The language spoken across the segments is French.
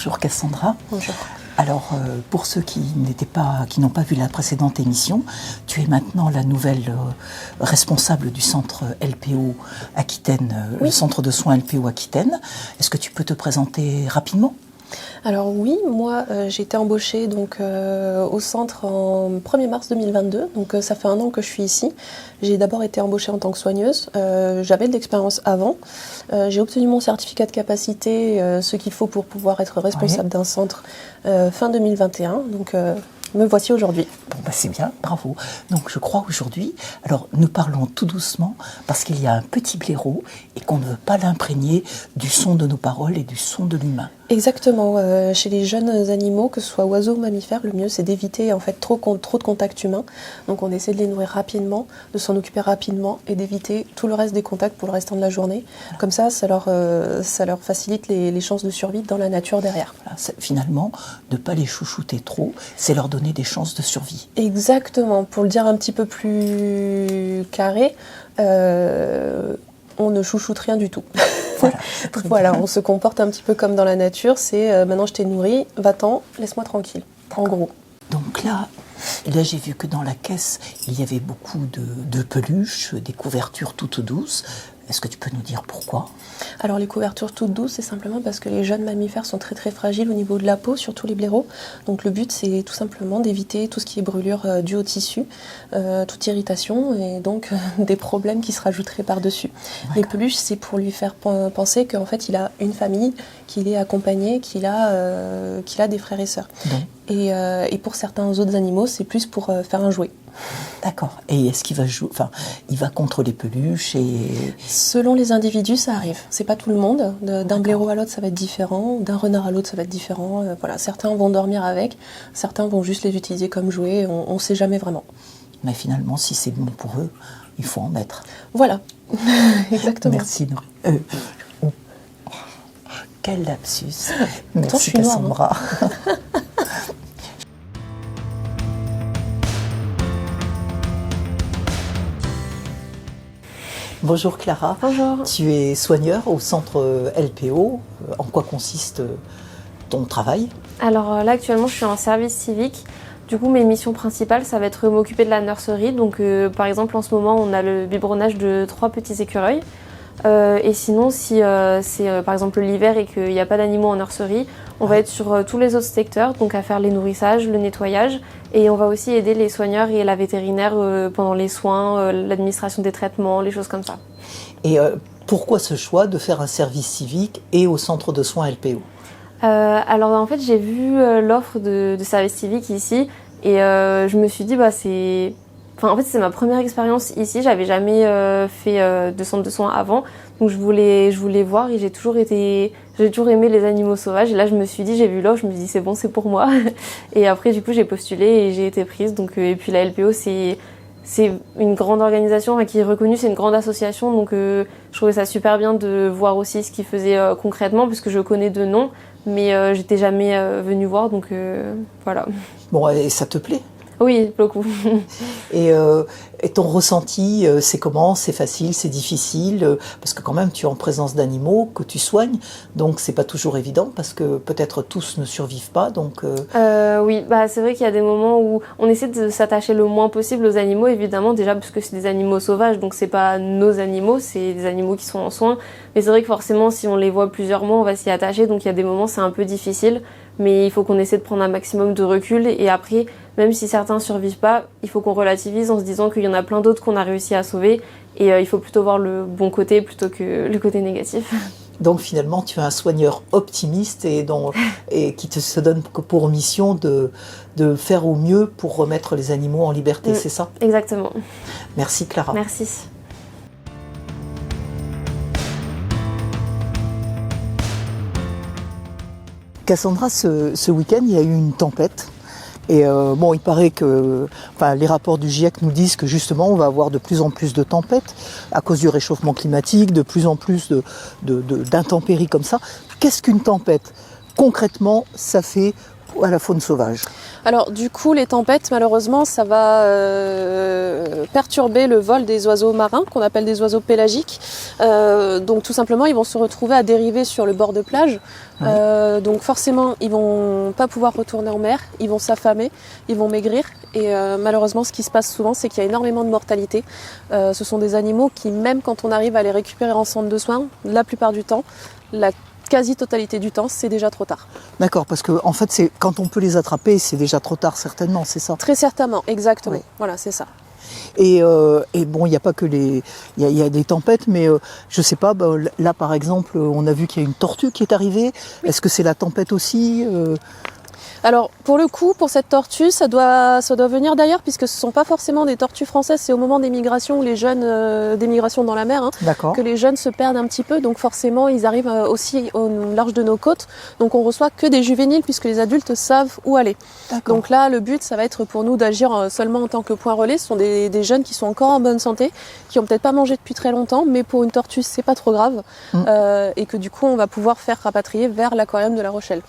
Bonjour Cassandra. Bonjour. Alors, pour ceux qui n'ont pas vu la précédente émission, tu es maintenant la nouvelle responsable du centre LPO Aquitaine, oui. Le centre de soins LPO Aquitaine. Est-ce que tu peux te présenter rapidement ? Alors oui, moi j'ai été embauchée au centre en 1er mars 2022, donc ça fait 1 an que je suis ici. J'ai d'abord été embauchée en tant que soigneuse, j'avais de l'expérience avant. J'ai obtenu mon certificat de capacité, ce qu'il faut pour pouvoir être responsable d'un centre fin 2021, donc me voici aujourd'hui. Bon, c'est bien, bravo. Donc je crois aujourd'hui, alors nous parlons tout doucement parce qu'il y a un petit blaireau et qu'on ne veut pas l'imprégner du son de nos paroles et du son de l'humain. Exactement. Chez les jeunes animaux, que ce soit oiseaux ou mammifères, le mieux c'est d'éviter en fait trop de contact humain. Donc on essaie de les nourrir rapidement, de s'en occuper rapidement et d'éviter tout le reste des contacts pour le restant de la journée. Comme ça leur facilite les chances de survie dans la nature derrière. Voilà, finalement, ne pas les chouchouter trop, c'est leur donner des chances de survie. Exactement. Pour le dire un petit peu plus carré, on ne chouchoute rien du tout. Voilà, on se comporte un petit peu comme dans la nature, c'est maintenant je t'ai nourri, va-t'en, laisse-moi tranquille, en gros. Donc là j'ai vu que dans la caisse, il y avait beaucoup de peluches, des couvertures toutes douces. Est-ce que tu peux nous dire pourquoi ? Alors les couvertures toutes douces, c'est simplement parce que les jeunes mammifères sont très très fragiles au niveau de la peau, surtout les blaireaux. Donc le but c'est tout simplement d'éviter tout ce qui est brûlure due au tissu, toute irritation et donc des problèmes qui se rajouteraient par-dessus. Les peluches, c'est pour lui faire penser qu'en fait il a une famille, qu'il est accompagné, qu'il a des frères et sœurs. Et pour certains autres animaux, c'est plus pour faire un jouet. D'accord. Et est-ce qu'il va jouer, il va contre les peluches et... Selon les individus, ça arrive. C'est pas tout le monde. D'un blaireau à l'autre, ça va être différent. D'un renard à l'autre, ça va être différent. Voilà. Certains vont dormir avec. Certains vont juste les utiliser comme jouets. On sait jamais vraiment. Mais finalement, si c'est bon pour eux, il faut en mettre. Voilà. Exactement. Merci. Quel lapsus. Merci Cassandra. Noire, hein. Bonjour Clara. Bonjour. Tu es soigneur au centre LPO. En quoi consiste ton travail ? Alors là actuellement je suis en service civique. Du coup mes missions principales ça va être m'occuper de la nurserie. Donc par exemple en ce moment on a le biberonnage de 3 petits écureuils. Et sinon si c'est par exemple l'hiver et qu'il n'y a pas d'animaux en nurserie, on va être sur tous les autres secteurs, donc à faire les nourrissages, le nettoyage, et on va aussi aider les soigneurs et la vétérinaire pendant les soins, l'administration des traitements, les choses comme ça. Et pourquoi ce choix de faire un service civique et au centre de soins LPO ? Alors en fait j'ai vu l'offre de service civique ici et je me suis dit c'est... Enfin, en fait, c'est ma première expérience ici. J'avais jamais fait de centre de soins avant, donc je voulais voir et j'ai toujours aimé les animaux sauvages. Et là, je me suis dit, j'ai vu l'offre, je me suis dit c'est bon, c'est pour moi. Et après, du coup, j'ai postulé et j'ai été prise. Donc, et puis la LPO, c'est une grande organisation qui est reconnue, c'est une grande association. Donc, je trouvais ça super bien de voir aussi ce qu'ils faisaient concrètement, puisque je connais de nom, mais j'étais jamais venue voir. Donc voilà. Bon, et ça te plaît ? Oui, beaucoup. Et ton ressenti, c'est comment ? C'est facile, c'est difficile ? Parce que quand même, tu es en présence d'animaux que tu soignes, donc c'est pas toujours évident, parce que peut-être tous ne survivent pas, donc... Oui, c'est vrai qu'il y a des moments où on essaie de s'attacher le moins possible aux animaux, évidemment, déjà parce que c'est des animaux sauvages, donc c'est pas nos animaux, c'est des animaux qui sont en soins. Mais c'est vrai que forcément, si on les voit plusieurs mois, on va s'y attacher, donc il y a des moments, c'est un peu difficile. Mais il faut qu'on essaie de prendre un maximum de recul et après, même si certains survivent pas, il faut qu'on relativise en se disant qu'il y en a plein d'autres qu'on a réussi à sauver et il faut plutôt voir le bon côté plutôt que le côté négatif. Donc finalement, tu es un soigneur optimiste et qui se donne pour mission de faire au mieux pour remettre les animaux en liberté, c'est ça ? Exactement. Merci Clara. Merci. Cassandra, ce week-end, il y a eu une tempête. Et il paraît que les rapports du GIEC nous disent que justement, on va avoir de plus en plus de tempêtes à cause du réchauffement climatique, de plus en plus d'intempéries comme ça. Qu'est-ce qu'une tempête ? Concrètement, ça fait à la faune sauvage? Alors du coup, les tempêtes, malheureusement, ça va perturber le vol des oiseaux marins, qu'on appelle des oiseaux pélagiques. Donc tout simplement, ils vont se retrouver à dériver sur le bord de plage. Donc forcément, ils vont pas pouvoir retourner en mer, ils vont s'affamer, ils vont maigrir. Et malheureusement, ce qui se passe souvent, c'est qu'il y a énormément de mortalité. Ce sont des animaux qui, même quand on arrive à les récupérer en centre de soins, la plupart du temps, la quasi-totalité du temps, c'est déjà trop tard. D'accord, parce que en fait, c'est quand on peut les attraper, c'est déjà trop tard certainement, c'est ça? Très certainement, exactement. Oui. Voilà, c'est ça. Et bon, il n'y a pas que il y a des tempêtes, mais je sais pas. Là, par exemple, on a vu qu'il y a une tortue qui est arrivée. Oui. Est-ce que c'est la tempête aussi? Alors pour le coup, pour cette tortue, ça doit venir d'ailleurs, puisque ce ne sont pas forcément des tortues françaises, c'est au moment des migrations ou les jeunes des migrations dans la mer que les jeunes se perdent un petit peu, donc forcément ils arrivent aussi au large de nos côtes, donc on reçoit que des juvéniles puisque les adultes savent où aller. Donc là le but ça va être pour nous d'agir seulement en tant que point relais. Ce sont des jeunes qui sont encore en bonne santé, qui ont peut-être pas mangé depuis très longtemps, mais pour une tortue c'est pas trop grave, et que du coup on va pouvoir faire rapatrier vers l'aquarium de La Rochelle.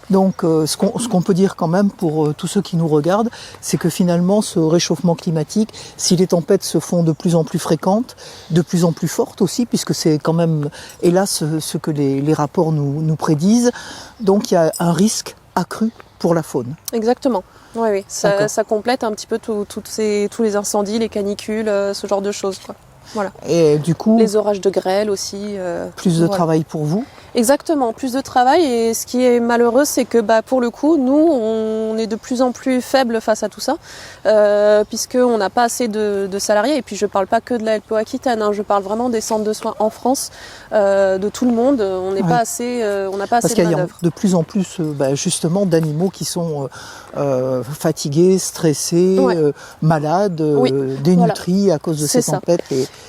Donc ce qu'on peut dire quand même pour tous ceux qui nous regardent, c'est que finalement ce réchauffement climatique, si les tempêtes se font de plus en plus fréquentes, de plus en plus fortes aussi, puisque c'est quand même, hélas, ce que les rapports nous prédisent, donc il y a un risque accru pour la faune. Exactement. Oui. Ça complète un petit peu tous les incendies, les canicules, ce genre de choses, quoi. Voilà. Et du coup, les orages de grêle aussi. Plus de travail pour vous? Exactement, plus de travail, et ce qui est malheureux, c'est que pour le coup, nous, on est de plus en plus faibles face à tout ça, puisqu'on n'a pas assez de salariés, et puis je ne parle pas que de la LPO Aquitaine, je parle vraiment des centres de soins en France, de tout le monde, on n'est pas assez, on n'a pas assez de main-d'œuvre. Parce qu'il y a de plus en plus justement d'animaux qui sont fatigués, stressés, malades, dénutris à cause de ces tempêtes.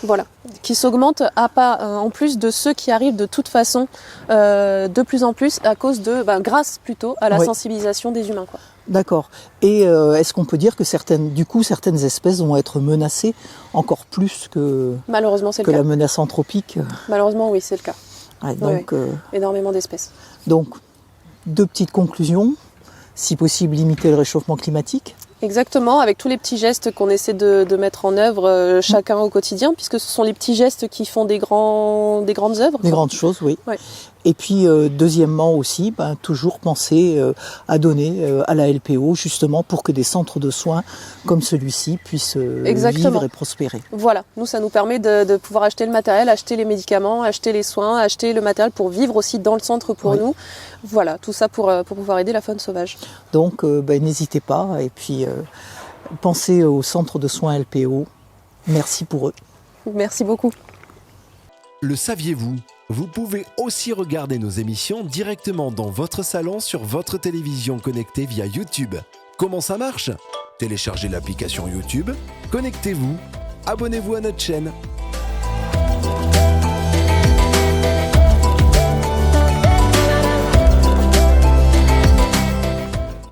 Voilà, qui s'augmentent en plus de ceux qui arrivent de toute façon de plus en plus à cause grâce plutôt à la sensibilisation des humains, quoi. D'accord. Et est-ce qu'on peut dire que certaines espèces vont être menacées encore plus que la menace anthropique? Malheureusement, oui, c'est le cas. Donc, énormément d'espèces. Donc, 2 petites conclusions. Si possible, limiter le réchauffement climatique. Exactement, avec tous les petits gestes qu'on essaie de mettre en œuvre chacun au quotidien, puisque ce sont les petits gestes qui font des grandes œuvres. Des grandes choses, oui. Ouais. Et puis, deuxièmement aussi, toujours penser à donner à la LPO, justement, pour que des centres de soins comme celui-ci puissent vivre et prospérer. Voilà, nous, ça nous permet de pouvoir acheter le matériel, acheter les médicaments, acheter les soins, acheter le matériel pour vivre aussi dans le centre pour nous. Voilà, tout ça pour pouvoir aider la faune sauvage. Donc, n'hésitez pas, et puis pensez au centre de soins LPO. Merci pour eux. Merci beaucoup. Le saviez-vous ? Vous pouvez aussi regarder nos émissions directement dans votre salon sur votre télévision connectée via YouTube. Comment ça marche ? Téléchargez l'application YouTube, connectez-vous, abonnez-vous à notre chaîne.